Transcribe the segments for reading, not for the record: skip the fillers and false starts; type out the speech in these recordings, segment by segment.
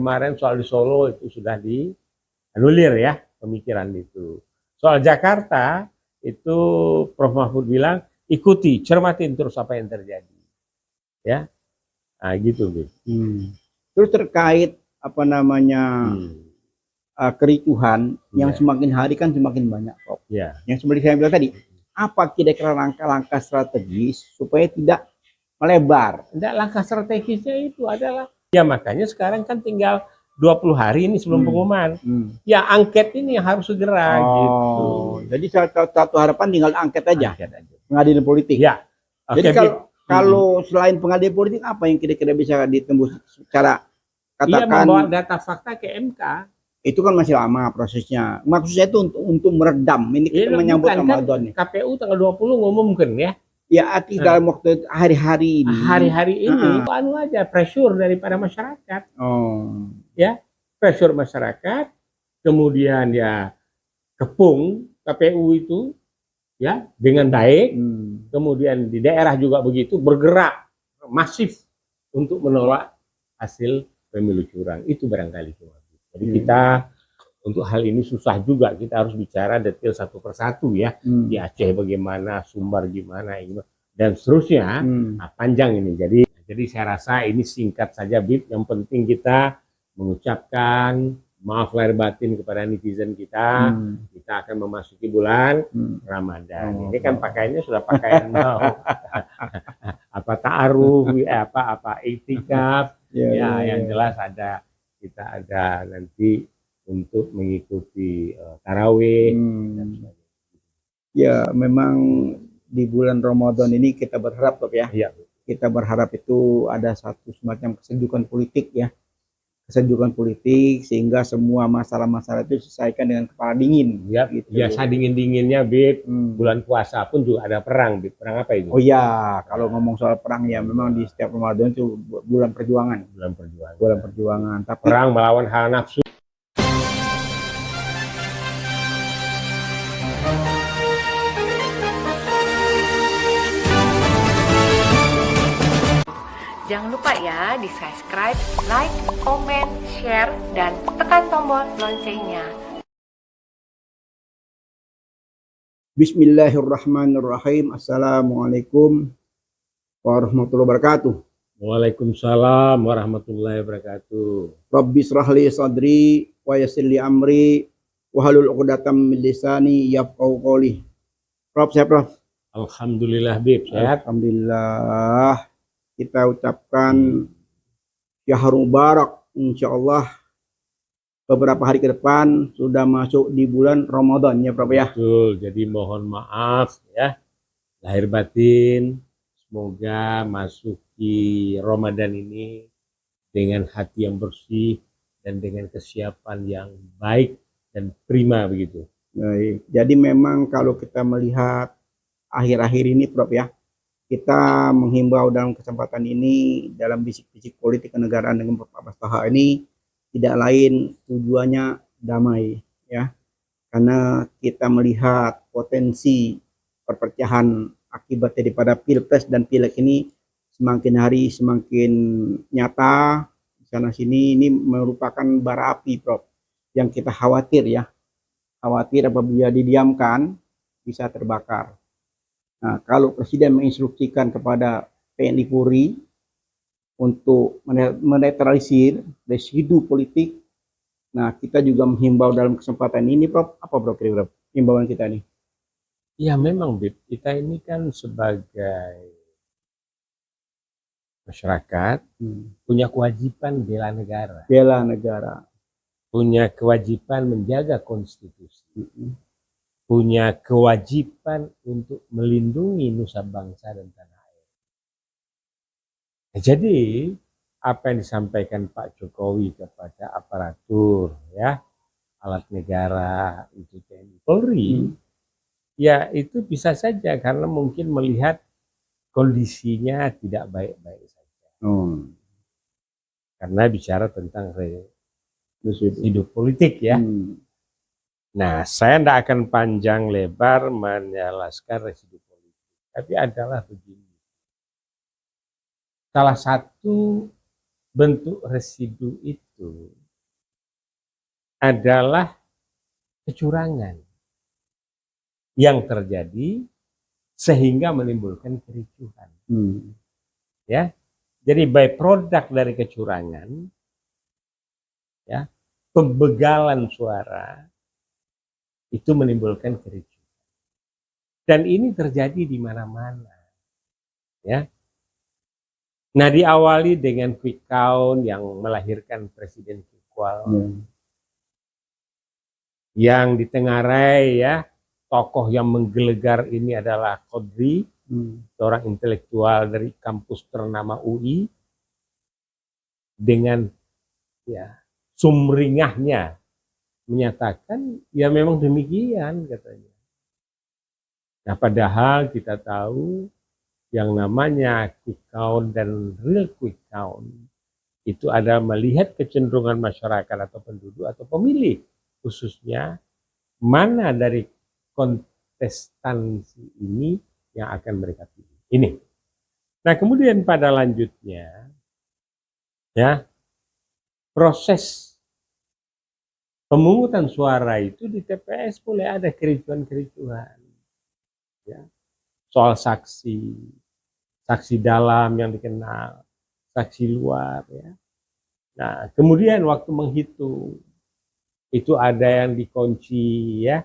kemarin soal di Solo itu sudah dianulir ya pemikiran itu. Soal Jakarta itu Prof Mahfud bilang ikuti, cermatin terus apa yang terjadi. Ya, nah gitu. Terus terkait apa namanya kericuhan yang semakin hari kan semakin banyak, Prof. Yang seperti saya bilang tadi, apa kira-kira langkah-langkah strategis supaya tidak melebar? Tidak, langkah strategisnya itu adalah ya makanya sekarang kan tinggal 20 hari ini sebelum pengumuman. Ya angket ini yang harus segera gitu. Jadi satu harapan tinggal angket aja. Pengadilan politik. Ya. Jadi kalau selain pengadilan politik apa yang kira-kira bisa ditembus secara katakan membawa data fakta ke MK. Itu kan masih lama prosesnya. Maksudnya itu untuk meredam. Ini kita menyambut Ramadan. KPU tanggal 20 ngumumkan ya. Ya, arti dalam waktu hari-hari ini. Hari-hari ini anu aja pressure daripada masyarakat. Ya, pressure masyarakat. Kemudian ya kepung KPU itu ya dengan baik. Kemudian di daerah juga begitu bergerak masif untuk menolak hasil pemilu curang. Itu barangkali cuma. Jadi kita untuk hal ini susah juga, kita harus bicara detail satu persatu ya. Di Aceh bagaimana, Sumbar gimana, dan seterusnya. Nah, panjang ini. Jadi saya rasa ini singkat saja, Bib. Yang penting kita mengucapkan maaf lahir batin kepada netizen kita. Kita akan memasuki bulan Ramadan. Ini kan pakaiannya sudah pakaian apa ta'aruf, apa iktikaf. Ya, yang jelas kita ada nanti untuk mengikuti tarawih dan sebagainya. Ya, memang di bulan Ramadan ini kita berharap, Prof ya. Kita berharap itu ada satu semacam kesejukan politik ya. Kesejukan politik sehingga semua masalah-masalah itu diselesaikan dengan kepala dingin. Gitu. Biasa dingin-dinginnya, Bib. Bulan puasa pun juga ada perang, Bib. Perang apa itu? Oh iya, kalau ngomong soal perang ya memang di setiap Ramadan itu bulan perjuangan. Bulan perjuangan. Tapi perang melawan hawa nafsu. Jangan lupa ya di subscribe, like, komen, share, dan tekan tombol loncengnya. Bismillahirrahmanirrahim. Assalamualaikum warahmatullahi wabarakatuh. Waalaikumsalam warahmatullahi wabarakatuh. Rabbi shrahli sadri wa yassir li amri wa halul 'uqdatam min lisani yafqahu qawli. Prof, sehat, Prof? Alhamdulillah, Bib, sehat. Alhamdulillah. Kita ucapkan Syahrul Mubarak, insyaallah beberapa hari ke depan sudah masuk di bulan Ramadan ya, Prof ya. Betul. Jadi mohon maaf ya lahir batin, semoga masuki Ramadan ini dengan hati yang bersih dan dengan kesiapan yang baik dan prima begitu. Baik. Jadi memang kalau kita melihat akhir-akhir ini, Prof ya, kita menghimbau dalam kesempatan ini dalam bisik-bisik politik kenegaraan dengan Prof Abbas Taha ini tidak lain tujuannya damai ya, karena kita melihat potensi perpecahan akibat daripada pilpres dan pileg ini semakin hari semakin nyata di sana sini. Ini merupakan bara api, Prof, yang kita khawatir apabila didiamkan bisa terbakar. Nah, kalau Presiden menginstruksikan kepada TNI Polri untuk menetralisir residu politik, nah kita juga menghimbau dalam kesempatan ini, Prof, apa Prof kira-kira himbauan kita nih? Ya memang, Bib, kita ini kan sebagai masyarakat punya kewajiban bela negara. Bela negara. Punya kewajiban menjaga konstitusi. Punya kewajiban untuk melindungi nusa bangsa dan tanah air. Jadi apa yang disampaikan Pak Jokowi kepada aparatur ya, alat negara itu TNI Polri, ya itu bisa saja karena mungkin melihat kondisinya tidak baik-baik saja. Karena bicara tentang hidup politik ya. Nah, saya tidak akan panjang lebar menjelaskan residu politik, tapi adalah begini. Salah satu bentuk residu itu adalah kecurangan yang terjadi sehingga menimbulkan kericuhan. Ya, jadi byproduct dari kecurangan, ya, pembegalan suara itu menimbulkan kericuhan. Dan ini terjadi di mana-mana, ya. Nah, diawali dengan quick count yang melahirkan presiden kukual, yang ditengarai, ya, tokoh yang menggelegar ini adalah Qodri, seorang intelektual dari kampus ternama UI, dengan, ya, sumringahnya menyatakan ya memang demikian katanya. Nah, padahal kita tahu yang namanya quick count dan real quick count itu adalah melihat kecenderungan masyarakat atau penduduk atau pemilih khususnya mana dari kontestansi ini yang akan mereka pilih. Ini. Nah, kemudian pada lanjutnya, ya, proses pemungutan suara itu di TPS boleh ada kericuhan-kericuhan, ya, soal saksi dalam yang dikenal, saksi luar, ya. Nah, kemudian waktu menghitung itu ada yang dikunci, ya,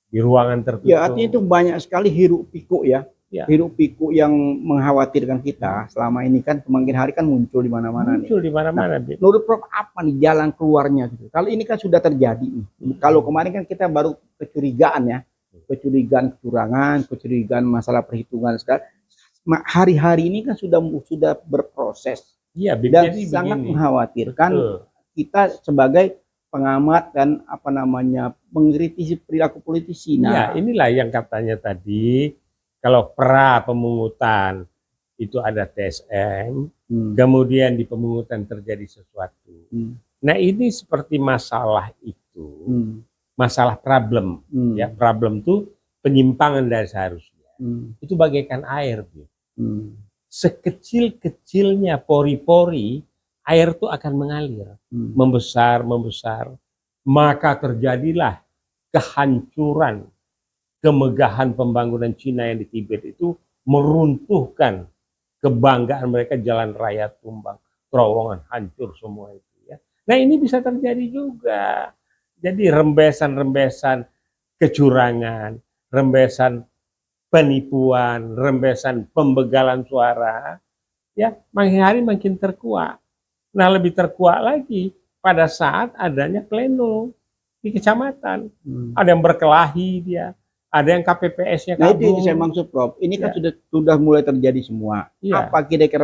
di ruangan tertutup. Ya, artinya itu banyak sekali hiruk pikuk, ya. Ya. Hiruk pikuk yang mengkhawatirkan kita selama ini kan semakin hari kan muncul di mana-mana. Muncul di mana-mana. Nah, menurut Prof apa nih jalan keluarnya gitu? Kalau ini kan sudah terjadi nih. Kalau kemarin kan kita baru kecurigaan, ya. Kecurigaan kecurangan, kecurigaan masalah perhitungan sekarang. Hari-hari ini kan sudah berproses. Iya, dan sangat mengkhawatirkan. Betul. Kita sebagai pengamat dan mengkritisi perilaku politisi. Nah, ya, inilah yang katanya tadi kalau pra pemungutan itu ada TSM, kemudian di pemungutan terjadi sesuatu. Nah, ini seperti masalah itu, masalah problem, ya, problem itu penyimpangan dari seharusnya. Itu bagaikan air, sekecil-kecilnya pori-pori air itu akan mengalir, membesar, maka terjadilah kehancuran, kemegahan pembangunan Cina yang di Tibet itu meruntuhkan kebanggaan mereka, jalan raya tumbang, terowongan hancur semua itu, ya. Nah, ini bisa terjadi juga. Jadi rembesan-rembesan kecurangan, rembesan penipuan, rembesan pembegalan suara, ya, makin hari makin terkuak. Nah, lebih terkuak lagi pada saat adanya pleno di kecamatan. Ada yang berkelahi dia, ada yang KPPS-nya kabur. Nah, itu saya maksud, Prof. Ini kan sudah mulai terjadi semua. Ya. Apa kira-kira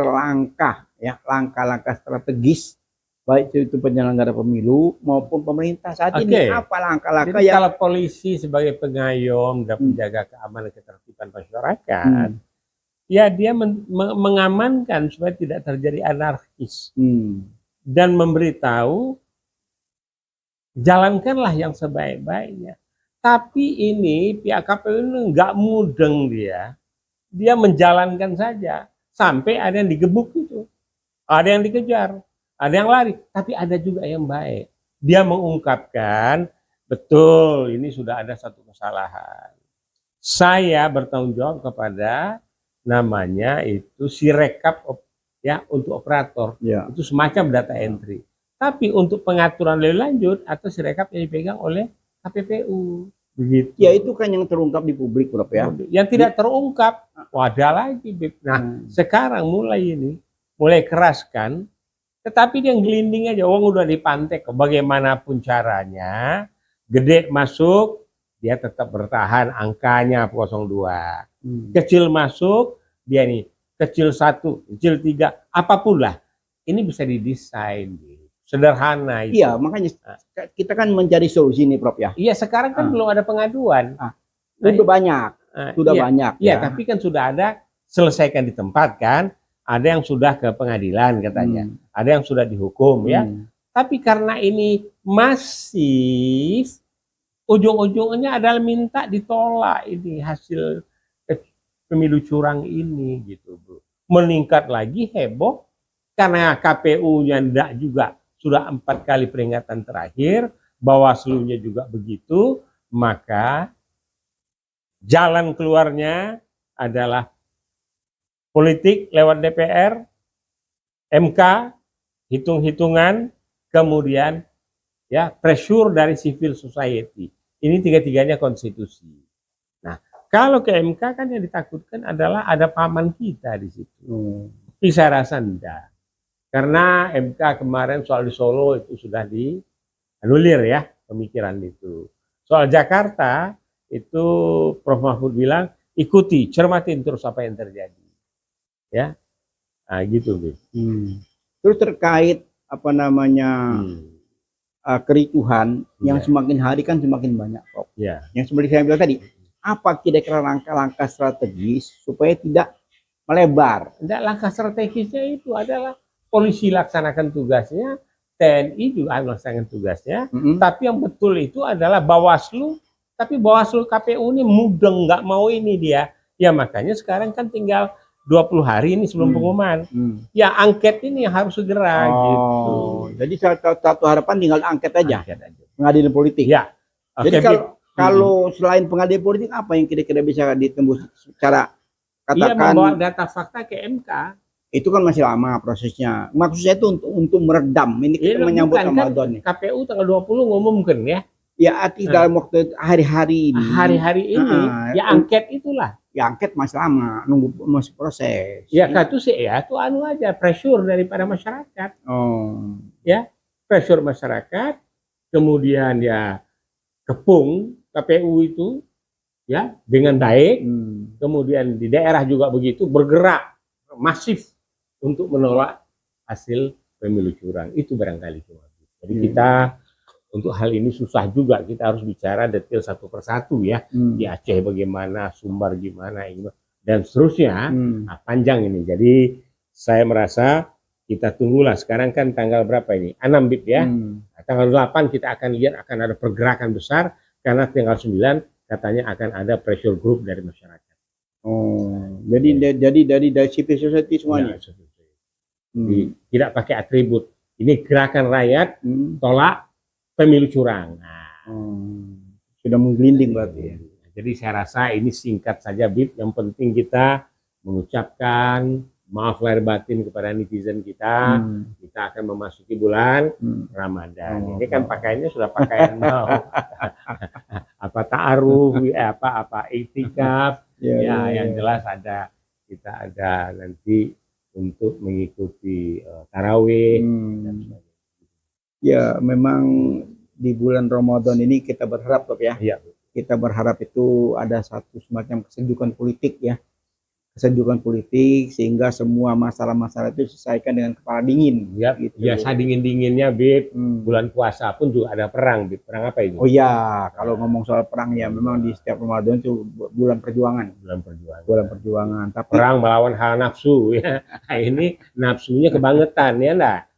langkah-langkah strategis baik itu penyelenggara pemilu maupun pemerintah saat ini, apa langkah-langkah yang kalau polisi sebagai pengayom dan penjaga keamanan ketertiban masyarakat, ya dia mengamankan supaya tidak terjadi anarkis dan memberitahu jalankanlah yang sebaik-baiknya. Tapi ini pihak KPU ini nggak mudeng, dia menjalankan saja sampai ada yang digebuk itu, ada yang dikejar, ada yang lari, tapi ada juga yang baik. Dia mengungkapkan betul ini sudah ada satu kesalahan. Saya bertanggung jawab kepada namanya itu Sirekap, ya, untuk operator, itu semacam data entry. Tapi untuk pengaturan lebih lanjut atau Sirekap yang dipegang oleh KPPU, begitu. Ya, itu kan yang terungkap di publik, Prof, ya. Yang tidak terungkap, ada lagi. Nah, sekarang mulai keraskan, tetapi dia gelinding aja, uang udah dipantek, bagaimanapun caranya, gede masuk, dia tetap bertahan angkanya 02. Kecil masuk, dia nih kecil 1, kecil 3, apapun lah, ini bisa didesain. Sederhana itu. Iya, makanya kita kan mencari solusi nih, Prof, ya. Iya, sekarang kan belum ada pengaduan. Sudah banyak, banyak. Iya, tapi kan sudah ada, selesaikan di tempat kan. Ada yang sudah ke pengadilan katanya, ada yang sudah dihukum, ya. Tapi karena ini masif, ujung-ujungnya adalah minta ditolak ini hasil pemilu curang ini, gitu, bro. Meningkat lagi heboh karena KPU-nya enggak juga. Sudah 4 kali peringatan terakhir, Bawaslu-nya juga begitu, maka jalan keluarnya adalah politik lewat DPR, MK, hitung-hitungan, kemudian ya pressure dari civil society. Ini tiga-tiganya konstitusi. Nah, kalau ke MK kan yang ditakutkan adalah ada paman kita di situ. Tapi saya rasa enggak. Karena MK kemarin soal di Solo itu sudah dianulir ya pemikiran itu. Soal Jakarta itu Prof. Mahfud bilang ikuti, cermatin terus apa yang terjadi. Ya, nah gitu. Terus terkait apa namanya kericuhan yang semakin hari kan semakin banyak, Prof. Yang seperti saya bilang tadi, apa kira-kira langkah-langkah strategis supaya tidak melebar? Tidak, langkah strategisnya itu adalah polisi laksanakan tugasnya, TNI juga melaksanakan tugasnya, tapi yang betul itu adalah Bawaslu, tapi Bawaslu KPU ini mudeng, nggak mau ini dia. Ya makanya sekarang kan tinggal 20 hari ini sebelum pengumuman. Ya angket ini harus segera gitu. Jadi satu harapan tinggal angket aja. Pengadilan politik. Ya. Jadi kalau selain pengadilan politik apa yang kira-kira bisa ditembus secara katakan? Iya, membawa data fakta ke MK. Itu kan masih lama prosesnya. Maksudnya itu untuk meredam. Ini kita menyambut Ramadan nih. KPU tanggal 20 ngumumkan ya. Ya arti dalam waktu hari-hari ini. Hari-hari ini ya angket itulah. Ya angket masih lama, nunggu masih proses. Ya itu sih ya, itu anu aja pressure daripada masyarakat. Ya, pressure masyarakat, kemudian ya kepung KPU itu ya dengan baik, kemudian di daerah juga begitu bergerak masif untuk menolak hasil pemilu curang. Itu barangkali cuma. Jadi kita untuk hal ini susah juga, kita harus bicara detail satu persatu ya. Di Aceh bagaimana, Sumbar gimana, dan seterusnya. Nah, panjang ini. Jadi saya merasa kita tunggulah. Sekarang kan tanggal berapa ini? 6 Bib ya. Nah, tanggal 8 kita akan lihat akan ada pergerakan besar, karena tanggal 9 katanya akan ada pressure group dari masyarakat. Jadi dari civil society semuanya. Tidak pakai atribut. Ini gerakan rakyat tolak pemilu curang. Sudah menggelinding berarti ya. Jadi saya rasa ini singkat saja, Bib. Yang penting kita mengucapkan maaf lahir batin kepada netizen kita. Kita akan memasuki bulan Ramadan. Ini kan pakaiannya sudah pakaian mau apa ta'aruf, apa iktikaf. Yang jelas kita ada nanti untuk mengikuti tarawih dan sebagainya. Ya memang di bulan Ramadan ini kita berharap ya. Kita berharap itu ada satu semacam kesejukan politik ya. Kesejukan politik sehingga semua masalah-masalah itu diselesaikan dengan kepala dingin. Gitu. Biasa dingin-dinginnya, Bib. Bulan puasa pun juga ada perang, Bib. Perang apa itu? Oh iya, kalau ngomong soal perang ya memang di setiap Ramadan itu bulan perjuangan. Bulan perjuangan. Tapi perang melawan hawa nafsu ya. Nah, ini nafsunya kebangetan ya enggak?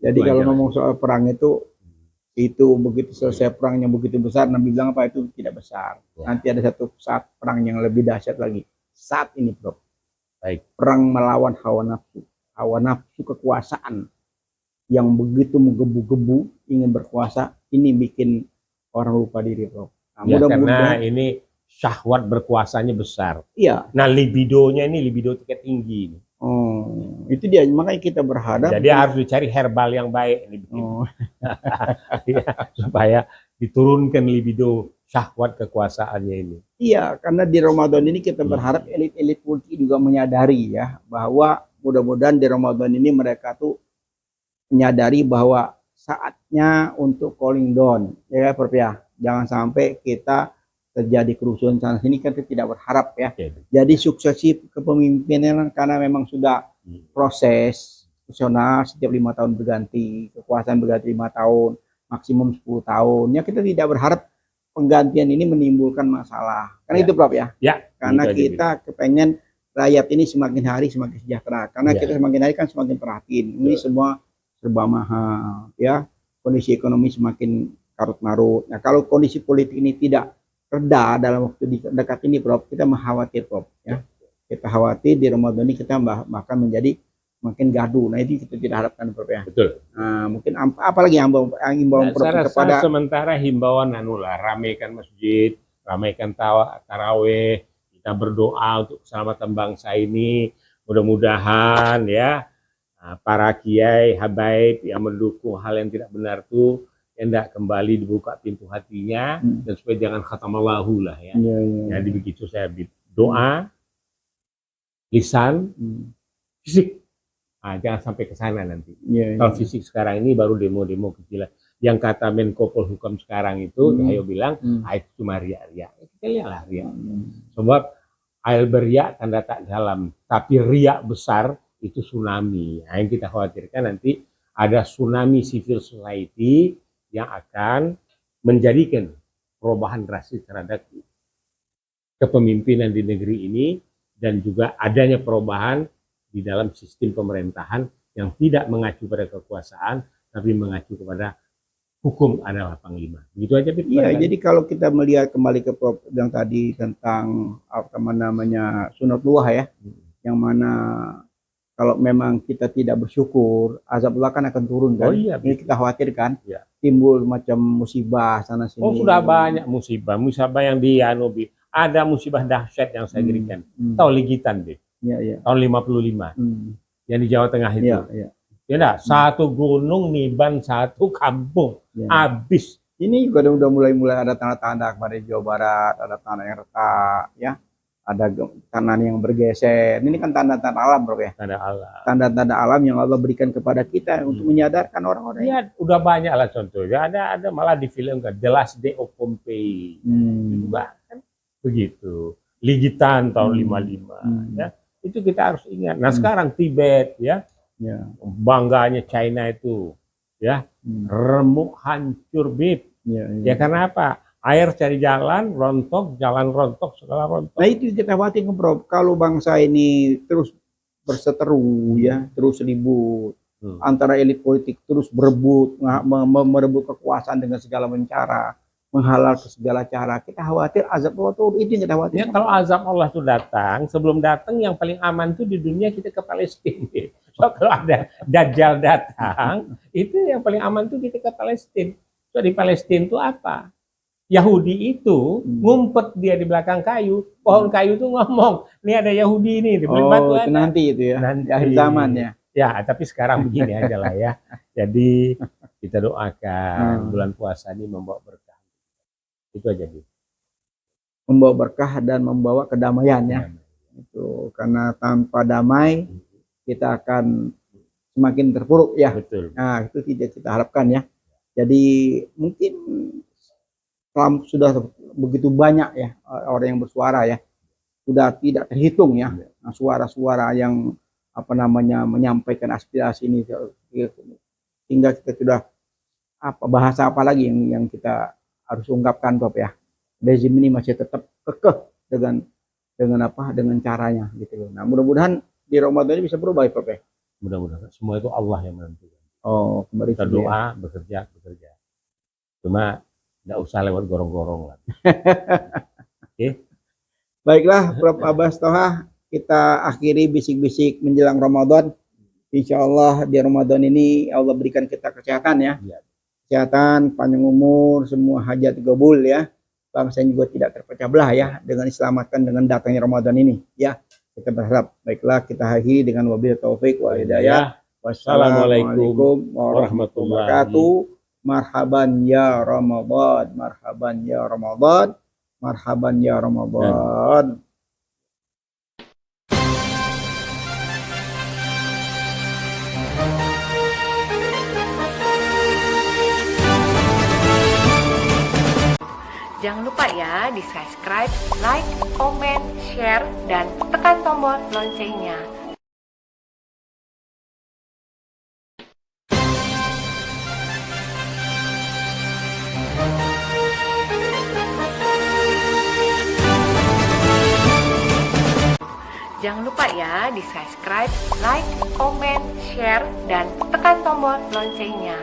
Jadi kalau ngomong soal perang itu begitu selesai perang yang begitu besar, Nabi bilang apa itu tidak besar. Nanti ada satu saat perang yang lebih dahsyat lagi. Saat ini, Bro. Perang melawan hawa nafsu kekuasaan yang begitu menggebu-gebu ingin berkuasa, ini bikin orang lupa diri, Bro. Nah, karena ini syahwat berkuasanya besar. Iya. Nah, libidonya ini libido tingkat tinggi. Itu dia, makanya kita berharap. Jadi harus dicari herbal yang baik supaya diturunkan libido syahwat kekuasaannya ini. Iya, karena di Ramadan ini kita berharap elit-elit politik juga menyadari ya bahwa mudah-mudahan di Ramadan ini mereka tuh menyadari bahwa saatnya untuk calling down ya, Prof ya. Jangan sampai kita terjadi kerusuhan sana sini, kan kita tidak berharap ya. Jadi suksesi kepemimpinan karena memang sudah proses nasional setiap 5 tahun berganti, kekuasaan berganti 5 tahun, maksimum 10 tahun. Ya kita tidak berharap penggantian ini menimbulkan masalah. Karena itu Prof ya. Karena kita kepengen rakyat ini semakin hari semakin sejahtera. Karena kita semakin hari kan semakin perhatiin. Ini semua serba mahal ya. Kondisi ekonomi semakin karut-marut. Nah, kalau kondisi politik ini tidak reda dalam waktu dekat ini, Prof, kita khawatir, Prof. Ya, kita khawatir di Ramadan ini kita bahkan menjadi makin gaduh. Nah itu kita tidak harapkan Prof ya. Betul. Nah, mungkin apalagi yang himbauan Prof Saya rasa kepada sementara himbauan anulah, ramaikan masjid, ramaikan tarawih, kita berdoa untuk keselamatan bangsa ini. Mudah-mudahan ya para kiai habaib yang mendukung hal yang tidak benar itu hendak kembali dibuka pintu hatinya dan supaya jangan khatamallahu lah ya. Jadi begitu saya doa, lisan, fisik. Nah, jangan sampai ke sana nanti. Kalau fisik sekarang ini baru demo-demo kecilan. Yang kata Menko Polhukam sekarang itu, Cahyo bilang, itu cuma riak-riak. Kita lihatlah riak. Sebab air beriak tanda tak dalam, tapi riak besar itu tsunami. Nah, yang kita khawatirkan nanti ada tsunami civil society yang akan menjadikan perubahan drastis terhadap kepemimpinan di negeri ini dan juga adanya perubahan di dalam sistem pemerintahan yang tidak mengacu pada kekuasaan tapi mengacu kepada hukum adalah panglima. Begitu aja. Iya, jadi kalau kita melihat kembali ke Prof yang tadi tentang apa namanya sunatullah ya, yang mana kalau memang kita tidak bersyukur, azab Allah kan akan turun kan. Oh iya, ini kita khawatirkan ya. Timbul macam musibah sana sini. Oh sudah banyak musibah yang di Anobi. Ada musibah dahsyat yang saya berikan. Tahu Ligitan deh. Ya. Tahun 55. Yang di Jawa Tengah itu. Ya. Ya enggak, satu gunung niban satu kampung. Habis. Ini juga udah mulai ada tanda-tanda kemarin Jawa Barat, ada tanah yang retak ya. Ada tanah yang bergeser. Ini kan tanda-tanda alam, Bro ya. Tanda alam. Tanda-tanda alam yang Allah berikan kepada kita untuk menyadarkan orang-orang. Ya, udah banyak lah contohnya. Ada malah di film kan The Last Day of Pompeii. Juga kan begitu. Ligitan tahun 55 ya. Itu kita harus ingat. Nah, sekarang Tibet ya. Bangganya China itu ya. Remuk hancur bib. Ya karena apa? Air cari jalan rontok, segala rontok. Nah itu kita khawatir Prof, kalau bangsa ini terus berseteru ya, terus ribut antara elit politik terus berebut, merebut kekuasaan dengan segala cara, menghalal ke segala cara. Kita khawatir azab Allah itu yang kita khawatir. Ya, kalau azab Allah itu datang, sebelum datang yang paling aman tuh di dunia kita ke Palestina. So, kalau ada Dajjal datang, itu yang paling aman tuh kita ke Palestina. So, di Palestina itu apa? Yahudi itu ngumpet dia di belakang kayu, pohon kayu itu ngomong, ini ada Yahudi ini, dibeli batu itu nanti itu ya, nanti akhir zaman ya. Ya, tapi sekarang begini aja lah ya. Jadi kita doakan bulan puasa ini membawa berkah. Itu aja Bu. Membawa berkah dan membawa kedamaian ya. Itu karena tanpa damai kita akan semakin terpuruk ya. Betul. Nah, itu tidak kita harapkan ya. Jadi mungkin sudah begitu banyak ya orang yang bersuara ya, sudah tidak terhitung ya suara-suara yang apa namanya menyampaikan aspirasi ini, sehingga kita sudah bahasa apa lagi yang kita harus ungkapkan Prof ya. Rezim ini masih tetap kekeh dengan caranya gitu loh. Nah mudah-mudahan di Ramadan ini bisa berubah ya Prof ya. Mudah-mudahan semua itu Allah yang menentukan. Oh kembali kita doa ya. bekerja. Cuma nggak usah lewat gorong-gorong lah. Oke. Baiklah Prof Abbas Thoha, kita akhiri bisik-bisik menjelang Ramadan. Insya Allah di Ramadan ini Allah berikan kita kesehatan ya. Kesehatan, panjang umur, semua hajat gabul ya. Bangsa juga tidak terpecah belah ya dengan diselamatkan dengan datangnya Ramadan ini ya. Kita berharap. Baiklah kita akhiri dengan wabillahi taufik wa hidayah. Wassalamualaikum warahmatullahi wabarakatuh. Marhaban ya Ramadan, marhaban ya Ramadan, marhaban ya Ramadan. Jangan lupa ya di subscribe, like, komen, share, dan tekan tombol loncengnya. Jangan lupa ya di subscribe, like, komen, share, dan tekan tombol loncengnya.